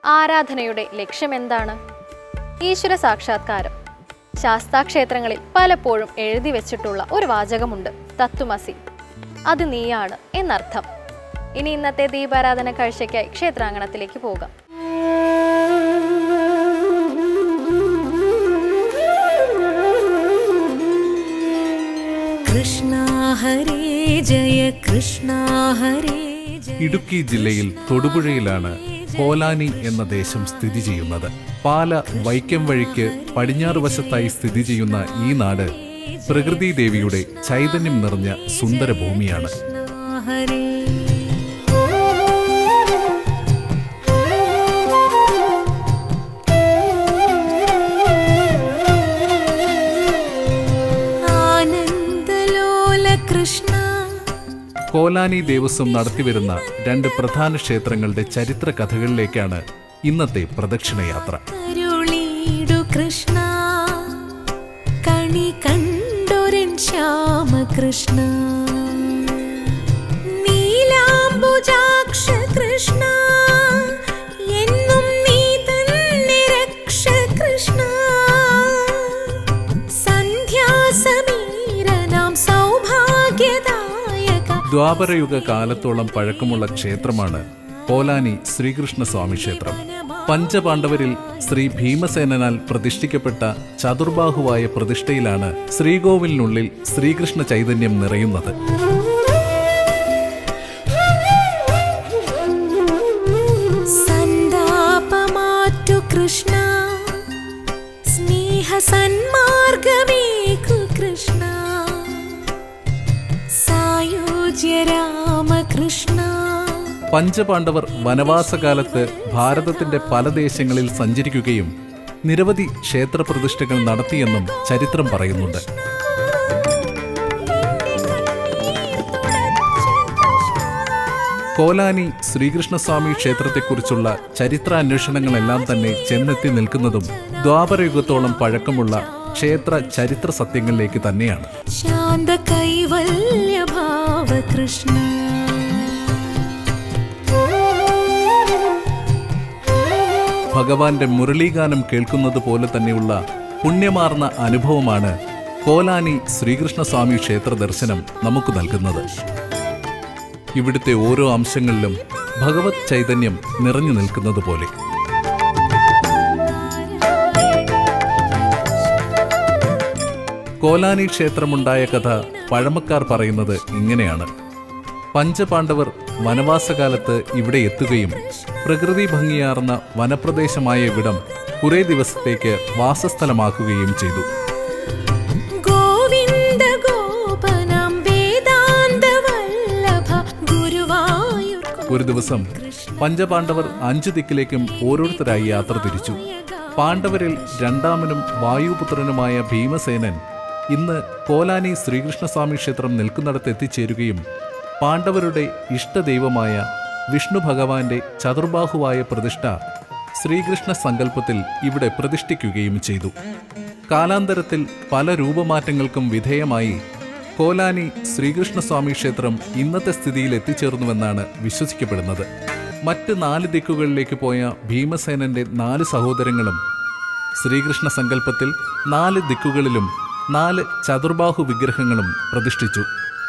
ആരാധനയുടെ ലക്ഷ്യമെന്താണ്? ഈശ്വര സാക്ഷാത്കാരം. ശാസ്താക്ഷേത്രങ്ങളിൽ പലപ്പോഴും എഴുതി വെച്ചിട്ടുള്ള ഒരു വാചകമുണ്ട്, തത്വമസി, അത് നീയാണ് എന്നർത്ഥം. ഇനി ഇന്നത്തെ ദീപാരാധന കാഴ്ചയ്ക്കായി ക്ഷേത്രാങ്കണത്തിലേക്ക് പോകാം. കൃഷ്ണ ഹരേ ജയ കൃഷ്ണ ഹരേ. ഇടുക്കി ജില്ലയിൽ തൊടുപുഴയിലാണ് കോലാനി എന്ന ദേശം സ്ഥിതി ചെയ്യുന്നത്. പാല വൈക്കം വഴിക്ക് പടിഞ്ഞാറ് വശത്തായി സ്ഥിതി ചെയ്യുന്ന ഈ നാട് പ്രകൃതി ദേവിയുടെ ചൈതന്യം നിറഞ്ഞ സുന്ദര ഭൂമിയാണ്. കോലാനി ദേവസ്വം നടത്തിവരുന്ന 2 പ്രധാന ക്ഷേത്രങ്ങളുടെ ചരിത്ര കഥകളിലേക്കാണ് ഇന്നത്തെ പ്രദക്ഷിണയാത്ര. കൃഷ്ണ കണി കണ്ടൊരൻ ശ്യാമകൃഷ്ണ നീലാംബുജാക്ഷ കൃഷ്ണ എന്നും നീ തന്നെ രക്ഷ കൃഷ്ണ സന്ധ്യാസമീരനാം സൗഭാഗ്യദായക. ദ്വാപരയുഗ കാലത്തോളം പഴക്കമുള്ള ക്ഷേത്രമാണ് കോലാനി ശ്രീകൃഷ്ണ സ്വാമി ക്ഷേത്രം. പഞ്ചപാണ്ഡവരിൽ ശ്രീ ഭീമസേനാൽ പ്രതിഷ്ഠിക്കപ്പെട്ട ചതുർബാഹുവായ പ്രതിഷ്ഠയിലാണ് ശ്രീകോവിലിനുള്ളിൽ ശ്രീകൃഷ്ണ ചൈതന്യം നിറയുന്നത്. സന്താപമാറ്റു കൃഷ്ണ സ്നേഹ സന്മാർഗമേകു കൃഷ്ണ സായുജ്യ രാമകൃഷ്ണ. പഞ്ചപാണ്ഡവർ വനവാസകാലത്ത് ഭാരതത്തിന്റെ പല ദേശങ്ങളിൽ സഞ്ചരിക്കുകയും നിരവധി ക്ഷേത്രപ്രതിഷ്ഠകൾ നടത്തിയെന്നും ചരിത്രം പറയുന്നുണ്ട്. കോലാനി ശ്രീകൃഷ്ണസ്വാമി ക്ഷേത്രത്തെക്കുറിച്ചുള്ള ചരിത്രാന്വേഷണങ്ങളെല്ലാം തന്നെ ചെന്നെത്തി നിൽക്കുന്നതും ദ്വാപരയുഗത്തോളം പഴക്കമുള്ള ക്ഷേത്ര ചരിത്ര സത്യങ്ങളിലേക്ക് തന്നെയാണ്. ശാന്ത കൈവല്യ ഭാവ കൃഷ്ണ ഭഗവാന്റെ മുരളീഗാനം കേൾക്കുന്നത് പോലെ തന്നെയുള്ള പുണ്യമാർന്ന അനുഭവമാണ് കോലാനി ശ്രീകൃഷ്ണസ്വാമി ക്ഷേത്ര ദർശനം നമുക്ക് നൽകുന്നത്. ഇവിടുത്തെ ഓരോ അംശങ്ങളിലും ഭഗവത് ചൈതന്യം നിറഞ്ഞു നിൽക്കുന്നത് പോലെ. കോലാനി ക്ഷേത്രമുണ്ടായ കഥ പഴമക്കാർ പറയുന്നത് ഇങ്ങനെയാണ്. പഞ്ചപാണ്ഡവർ വനവാസകാലത്ത് ഇവിടെ എത്തുകയും പ്രകൃതി ഭംഗിയാർന്ന വനപ്രദേശമായ ഇവിടം കുറേ ദിവസത്തേക്ക് വാസസ്ഥലമാക്കുകയും ചെയ്തു. ഒരു ദിവസം പഞ്ചപാണ്ഡവർ 5 ദിക്കിലേക്കും ഓരോരുത്തരായി യാത്ര തിരിച്ചു. പാണ്ഡവരിൽ രണ്ടാമനും വായുപുത്രനുമായ ഭീമസേനൻ ഇന്ന് കോലാനി ശ്രീകൃഷ്ണസ്വാമി ക്ഷേത്രം നിൽക്കുന്നിടത്ത് എത്തിച്ചേരുകയും പാണ്ഡവരുടെ ഇഷ്ടദൈവമായ വിഷ്ണു ഭഗവാന്റെ ചതുർബാഹുവായ പ്രതിഷ്ഠ ശ്രീകൃഷ്ണ സങ്കല്പത്തിൽ ഇവിടെ പ്രതിഷ്ഠിക്കുകയും ചെയ്തു. കാലാന്തരത്തിൽ പല രൂപമാറ്റങ്ങൾക്കും വിധേയമായി കോലാനി ശ്രീകൃഷ്ണസ്വാമി ക്ഷേത്രം ഇന്നത്തെ സ്ഥിതിയിൽ എത്തിച്ചേർന്നുവെന്നാണ് വിശ്വസിക്കപ്പെടുന്നത്. മറ്റ് 4 ദിക്കുകളിലേക്ക് പോയ ഭീമസേനന്റെ 4 സഹോദരങ്ങളും ശ്രീകൃഷ്ണ സങ്കല്പത്തിൽ 4 ദിക്കുകളിലും 4 ചതുർബാഹു വിഗ്രഹങ്ങളും പ്രതിഷ്ഠിച്ചു.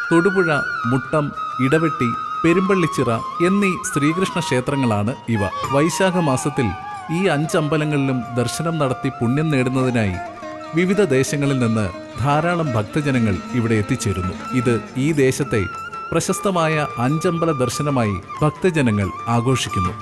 തൊടുപുഴ, മുട്ടം, ഇടവെട്ടി, പെരുമ്പള്ളിച്ചിറ എന്നീ ശ്രീകൃഷ്ണ ക്ഷേത്രങ്ങളാണ് ഇവ. വൈശാഖ മാസത്തിൽ ഈ 5 അമ്പലങ്ങളിലും ദർശനം നടത്തി പുണ്യം നേടുന്നതിനായി വിവിധ ദേശങ്ങളിൽ നിന്ന് ധാരാളം ഭക്തജനങ്ങൾ ഇവിടെ എത്തിച്ചേരുന്നു. ഇത് ഈ ദേശത്തെ പ്രശസ്തമായ 5 അമ്പല ദർശനമായി ഭക്തജനങ്ങൾ ആഘോഷിക്കുന്നു.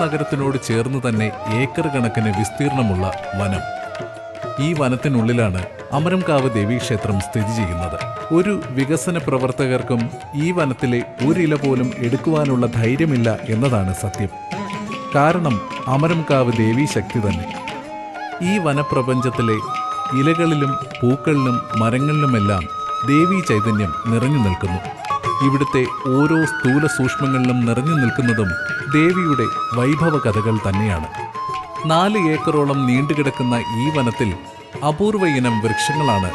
നഗരത്തിനോട് ചേർന്ന് തന്നെ ഏക്കർ കണക്കിന് വിസ്തീർണമുള്ള വനം. ഈ വനത്തിനുള്ളിലാണ് അമരംകാവ് ദേവീക്ഷേത്രം സ്ഥിതി ചെയ്യുന്നത്. ഒരു വികസന പ്രവർത്തകർക്കും ഈ വനത്തിലെ ഒരില പോലും എടുക്കുവാനുള്ള ധൈര്യമില്ല എന്നതാണ് സത്യം. കാരണം അമരംകാവ് ദേവീശക്തി തന്നെ. ഈ വനപ്രപഞ്ചത്തിലെ ഇലകളിലും പൂക്കളിലും മരങ്ങളിലുമെല്ലാം ദേവീ ചൈതന്യം നിറഞ്ഞു നിൽക്കുന്നു. ഇവിടുത്തെ ഓരോ സ്ഥൂല സൂക്ഷ്മങ്ങളിലും നിറഞ്ഞു നിൽക്കുന്നതും ദേവിയുടെ വൈഭവ കഥകൾ തന്നെയാണ്. 4 ഏക്കറോളം നീണ്ടുകിടക്കുന്ന ഈ വനത്തിൽ അപൂർവ ഇനം വൃക്ഷങ്ങളാണ്.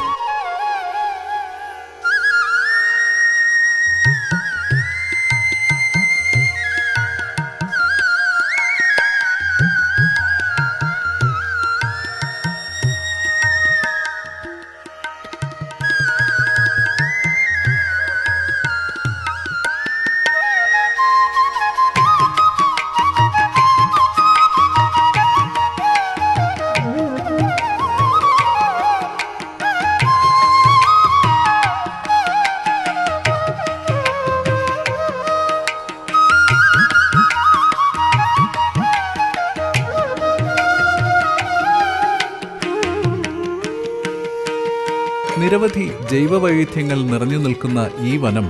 നിരവധി ജൈവവൈവിധ്യങ്ങൾ നിറഞ്ഞു നിൽക്കുന്ന ഈ വനം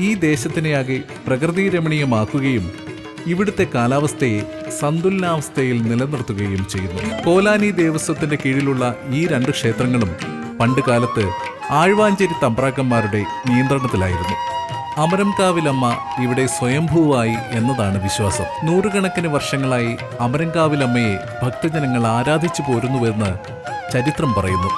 ഈ ദേശത്തിനെയാകെ പ്രകൃതിരമണീയമാക്കുകയും ഇവിടുത്തെ കാലാവസ്ഥയെ സന്തുലനാവസ്ഥയിൽ നിലനിർത്തുകയും ചെയ്യുന്നു. കോലാനി ദേവസ്വത്തിന്റെ കീഴിലുള്ള ഈ 2 ക്ഷേത്രങ്ങളും പണ്ടുകാലത്ത് ആഴ്വാഞ്ചേരി തമ്പ്രാക്കന്മാരുടെ നിയന്ത്രണത്തിലായിരുന്നു. അമരംകാവിലമ്മ ഇവിടെ സ്വയംഭൂവായി എന്നതാണ് വിശ്വാസം. 100 കണക്കിന് വർഷങ്ങളായി അമരംകാവിലമ്മയെ ഭക്തജനങ്ങൾ ആരാധിച്ചു പോരുന്നുവെന്ന് ചരിത്രം പറയുന്നു.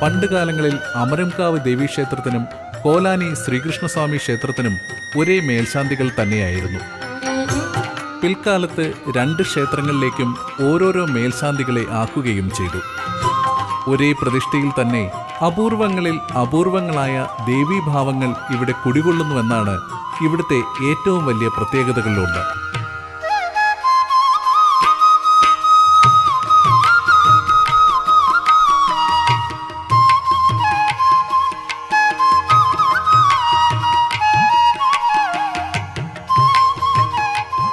പണ്ടുകാലങ്ങളിൽ അമരംകാവ് ദേവീക്ഷേത്രത്തിനും കോലാനി ശ്രീകൃഷ്ണസ്വാമി ക്ഷേത്രത്തിനും ഒരേ മേൽശാന്തികൾ തന്നെയായിരുന്നു. പിൽക്കാലത്ത് 2 ക്ഷേത്രങ്ങളിലേക്കും ഓരോരോ മേൽശാന്തികളെ ആക്കുകയും ചെയ്തു. ഒരേ പ്രതിഷ്ഠയിൽ തന്നെ അപൂർവങ്ങളിൽ അപൂർവങ്ങളായ ദേവീഭാവങ്ങൾ ഇവിടെ കുടികൊള്ളുന്നുവെന്നാണ് ഇവിടുത്തെ ഏറ്റവും വലിയ പ്രത്യേകതകളിലൊന്ന്.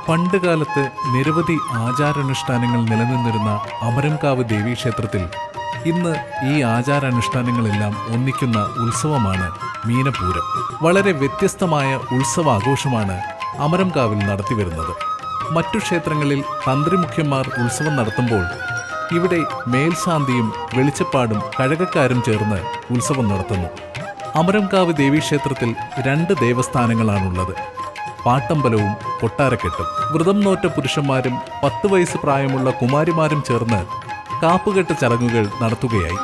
പണ്ടുകാലത്ത് നിരവധി ആചാരാനുഷ്ഠാനങ്ങൾ നിലനിന്നിരുന്ന അമരംകാവ് ദേവീക്ഷേത്രത്തിൽ ഇന്ന് ഈ ആചാരാനുഷ്ഠാനങ്ങളെല്ലാം ഒന്നിക്കുന്ന ഉത്സവമാണ് മീനപൂരം. വളരെ വ്യത്യസ്തമായ ഉത്സവാഘോഷമാണ് അമരംകാവിൽ നടത്തിവരുന്നത്. മറ്റു ക്ഷേത്രങ്ങളിൽ തന്ത്രിമുഖ്യന്മാർ ഉത്സവം നടത്തുമ്പോൾ ഇവിടെ മേൽശാന്തിയും വെളിച്ചപ്പാടും കഴകക്കാരും ചേർന്ന് ഉത്സവം നടത്തുന്നു. അമരംകാവ് ദേവീക്ഷേത്രത്തിൽ 2 ദേവസ്ഥാനങ്ങളാണുള്ളത്. പാട്ടമ്പലവും കൊട്ടാരക്കെട്ടും. വ്രതം നോറ്റ പുരുഷന്മാരും 10 വയസ്സ് പ്രായമുള്ള കുമാരിമാരും ചേർന്ന് കാപ്പുകെട്ട് ചടങ്ങുകൾ നടത്തുകയായി.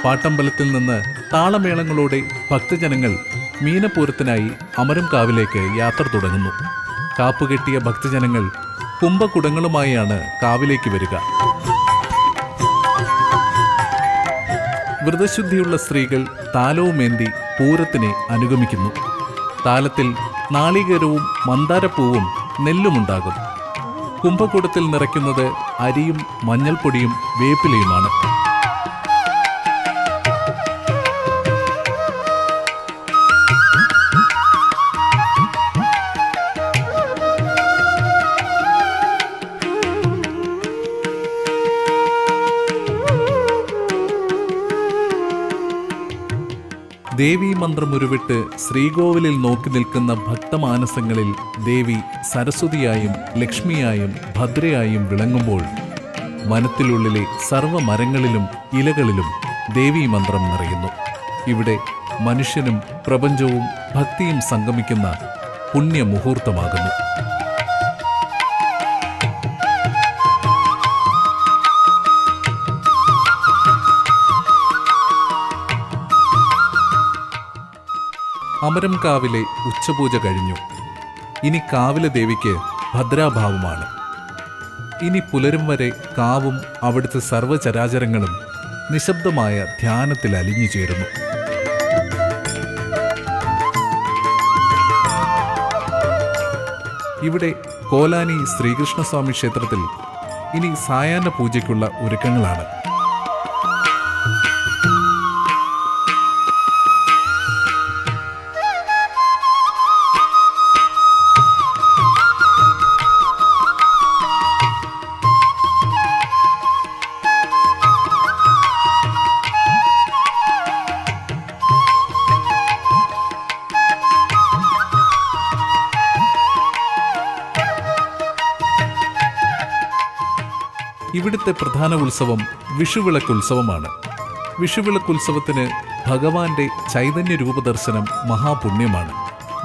പാട്ടമ്പലത്തിൽ നിന്ന് താളമേളങ്ങളോടെ ഭക്തജനങ്ങൾ മീനപൂരത്തിനായി അമരംകാവിലേക്ക് യാത്ര തുടങ്ങുന്നു. കാപ്പുകെട്ടിയ ഭക്തജനങ്ങൾ കുംഭകുടങ്ങളുമായാണ് കാവിലേക്ക് വരിക. വ്രതശുദ്ധിയുള്ള സ്ത്രീകൾ താലവുമേന്തി പൂരത്തിനെ അനുഗമിക്കുന്നു. താലത്തിൽ നാളികേരവും മന്ദാരപ്പൂവും നെല്ലുമുണ്ടാകും. കുംഭകൂടത്തിൽ നിറയ്ക്കുന്നത് അരിയും മഞ്ഞൾപ്പൊടിയും വേപ്പിലയുമാണ്. ദേവീ മന്ത്രമുരുവിട്ട് ശ്രീകോവിലിൽ നോക്കി നിൽക്കുന്ന ഭക്തമാനസങ്ങളിൽ ദേവി സരസ്വതിയായും ലക്ഷ്മിയായും ഭദ്രയായും വിളങ്ങുമ്പോൾ വനത്തിലുള്ളിലെ സർവ്വമരങ്ങളിലും ഇലകളിലും ദേവീ മന്ത്രം നിറയുന്നു. ഇവിടെ മനുഷ്യനും പ്രപഞ്ചവും ഭക്തിയും സംഗമിക്കുന്ന പുണ്യമുഹൂർത്തമാകുന്നു. അമരംകാവിലെ ഉച്ചപൂജ കഴിഞ്ഞു. ഇനി കാവിലെ ദേവിക്ക് ഭദ്രാഭാവമാണ്. ഇനി പുലരും വരെ കാവും അവിടുത്തെ സർവ്വചരാചരങ്ങളും നിശബ്ദമായ ധ്യാനത്തിൽ അലിഞ്ഞു ചേരുന്നു. ഇവിടെ കോലാനി ശ്രീകൃഷ്ണസ്വാമി ക്ഷേത്രത്തിൽ ഇനി സായാഹ്ന പൂജയ്ക്കുള്ള ഒരുക്കങ്ങളാണ്. ഇവിടുത്തെ പ്രധാന ഉത്സവം വിഷുവിളക്കുത്സവമാണ്. വിഷുവിളക്കുത്സവത്തിന് ഭഗവാന്റെ ചൈതന്യ രൂപദർശനം മഹാപുണ്യമാണ്.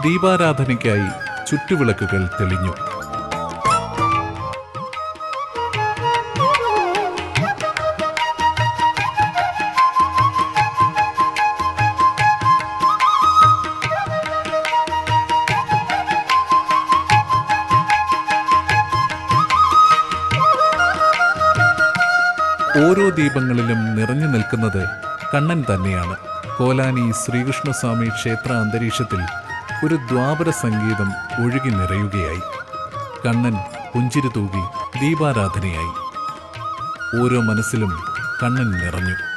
ദീപാരാധനയ്ക്കായി ചുറ്റുവിളക്കുകൾ തെളിഞ്ഞു. ഓരോ ദീപങ്ങളിലും നിറഞ്ഞു നിൽക്കുന്നത് കണ്ണൻ തന്നെയാണ്. കോലാനി ശ്രീകൃഷ്ണസ്വാമി ക്ഷേത്ര അന്തരീക്ഷത്തിൽ ഒരു ദ്വാപര സംഗീതം ഒഴുകി നിറയുകയായി. കണ്ണൻ പുഞ്ചിരി തൂകി ദീപാരാധനയായി. ഓരോ മനസ്സിലും കണ്ണൻ നിറഞ്ഞു.